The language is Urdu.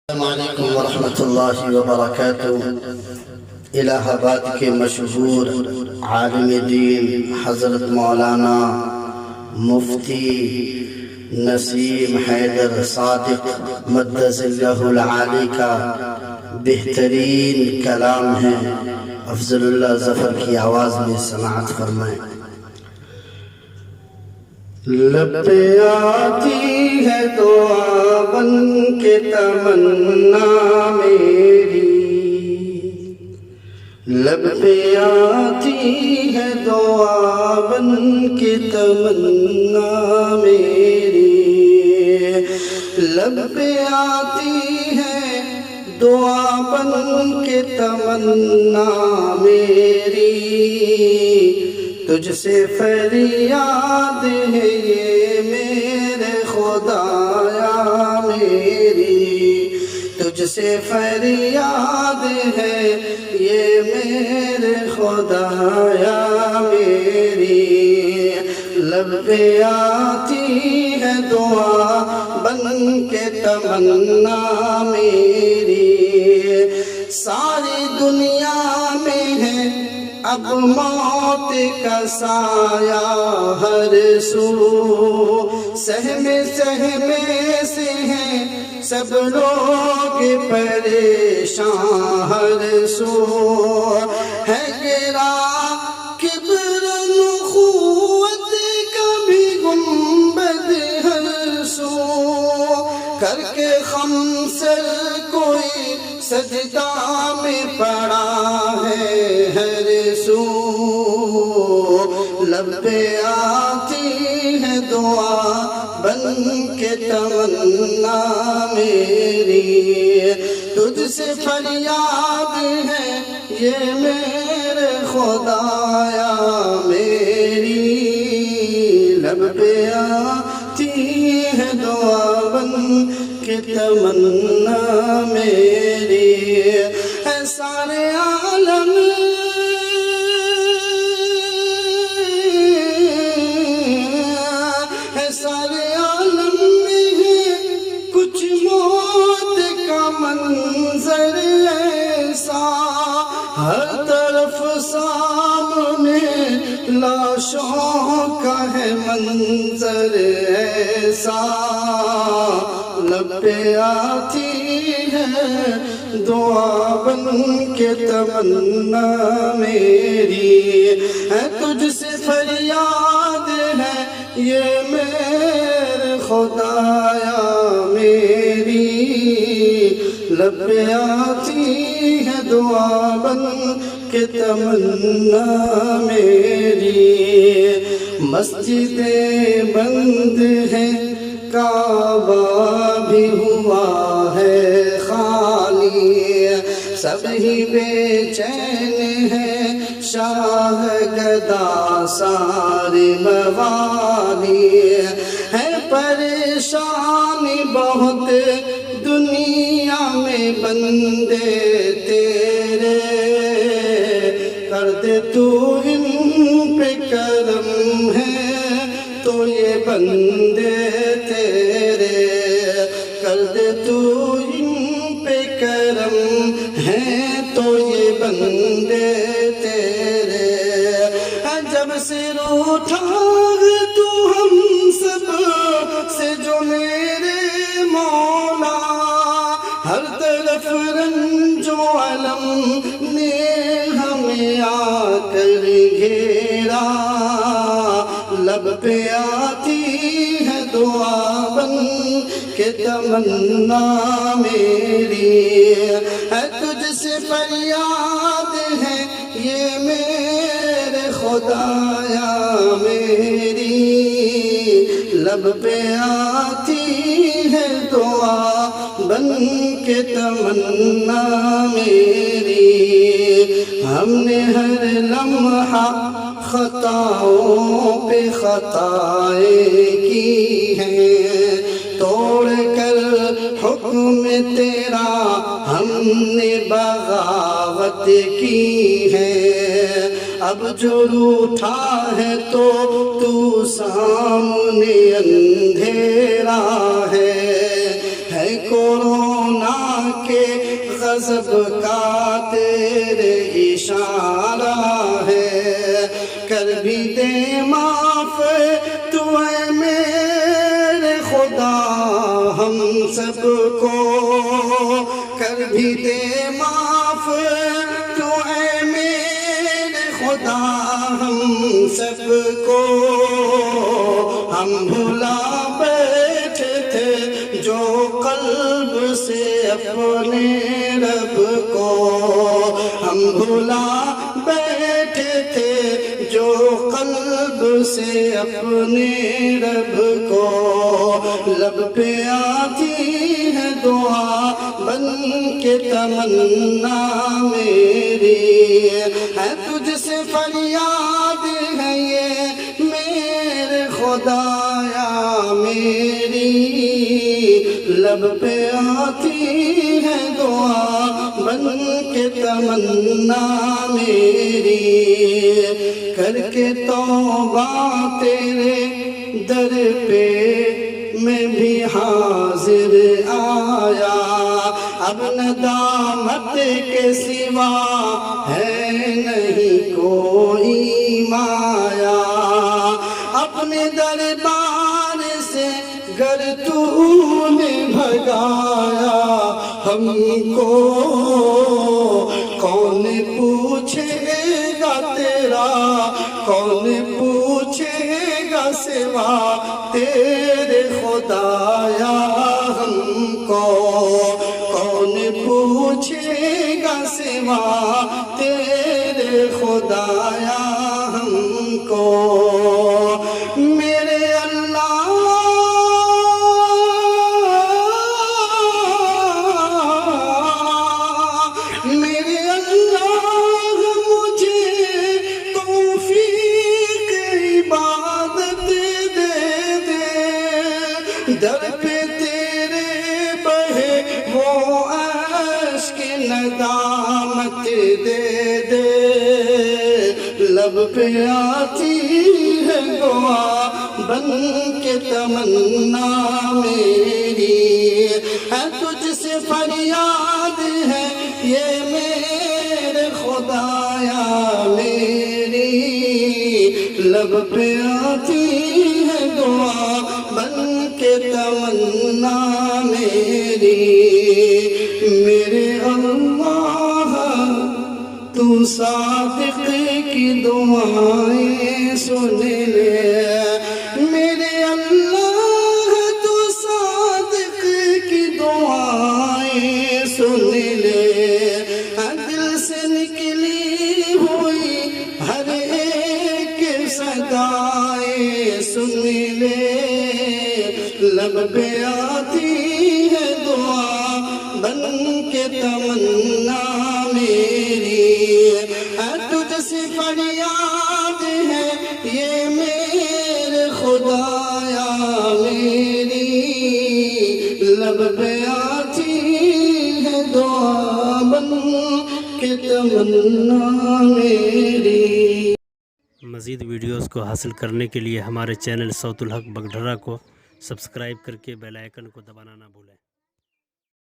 السلام علیکم ورحمۃ اللہ وبرکاتہ۔ الہ آباد کے مشہور عالم دین حضرت مولانا مفتی نسیم حیدر صادق مدث اللہ العالی کا بہترین کلام ہے، افضل اللہ ظفر کی آواز میں سماعت فرمائیں۔ لب پہ آتی ہے دعا بن کے تمنا میری، لب پہ آتی ہے دعا بن کے تمنا میری، لب پہ آتی ہے دعا بن کے تمنا میری، تجھ سے فریاد ہے یہ میرے خدایا میری، تجھ سے فریاد ہے یہ میرے خدایا میری، لب پہ آتی ہے دعا بن کے تمنا میری، ساری دنیا میں ہے اب موت کا سایہ ہر سو، سہمے سے ہیں سب لوگ پریشان ہر سو، ہے گرا کبر نخوت کا بھی گنبد ہر سو، کر کے خمسر کوئی سجدہ میں پڑا ہے ہر سو، لب پہ آتی ہے دعا بن کے تمنا میری، تجھ سے فریاد ہے یہ میرے خدایا میری، لب پہ آتی ہے دعا بن کے تمنا میری، ہے سارے عالم ہے سارے عالم میں ہے کچھ موت کا منظر ایسا، ہر طرف سامنے لاشوں کا ہے منظر ایسا، لب پہ آتی ہے دعا بن کے تمنا میری، ہے تجھ سے فریاد ہے یہ میرے خدایا میری، لب پہ آتی ہے دعا بن کے تمنا میری، مسجدیں بند ہیں کعبہ بھی ہوا ہے خالی، سب ہی بے چین ہے شاہ گدا سارے موالی، ہے پریشانی بہت دنیا میں بندے تیرے، کر دے تو ان پہ کرم ہے تو یہ بندے تیرے، کر دے تو ان پہ کرم ہے تو یہ بندے تیرے، جب سے روٹھا تو ہم سب سے جو میرے مولا، ہر طرف رنج و علم نے ہمیں آ کر گھیرا، لب پہ آتی ہے دعا بن کے تمنا میری، ہے تجھ سے فریاد ہے یہ میرے خدایا میری، لب پہ آتی ہے دعا بن کے تمنا میری، ہم نے ہر لمحہ خطاؤں پہ خطائیں کی ہیں، توڑ کر حکم تیرا ہم نے بغاوت کی ہے، اب جو روٹھا ہے تو سامنے اندھیرا ہے کورونا کے غضب کا تیرے اشارہ ہے، کر بھی دے معاف تو اے میرے خدا ہم سب کو، کر بھی دے معاف تو اے میرے خدا ہم سب کو۔ ہم بھلا بیٹھے تھے جو قلب سے اپنے رب کو، ہم بھلا بیٹھے تھے جو قلب سے اپنے رب کو، لب پہ آتی ہے دعا بن کے تمنا میری، ہے تجھ سے فریاد ہے یہ میرے خدایا میری، لب پہ آتی ہے دعا بن کے تمنا میری، کر کے توبہ تیرے در پہ میں بھی حاضر آیا، اب ندامت کے سوا ہے نہیں کوئی مایا، اپنے دربار سے گر تو نے بھگایا ہم کو، کون پوچھے گا تیرا، کون پوچھے گا سوا تیرے خدایا ہم کو، کون پوچھے گا سوا تیرے خدایا ہم کو۔ میرے اللہ میرے اللہ مجھے توفیق عبادت دے دے، در پہ تیرے بہے وہ اشک ندامت دے دے، لب پہ آتی ہے دعا بن کے تمنا میری، ہے تجھ سے فریاد ہے یہ میرے خدایا میری، لب پہ آتی ہے دعا بن کے تمنا میری، میرے اللہ تو صادق کی دعائیں سن لے، میرے اللہ تو صادق کی دعائیں سن لے، دل سے نکلی ہوئی ہر ایک صدائیں سن لے، لب پہ آتی ہے دعا بن کے تمنا میری، تجھ سے فریاد ہے یہ میرے خدایا میری، لب پہ آتی ہے دعا بن کے تمنا میری۔ مزید ویڈیوز کو حاصل کرنے کے لیے ہمارے چینل صوت الحق بگڈھرا کو سبسکرائب کر کے بیل آئیکن کو دبانا نہ بھولیں۔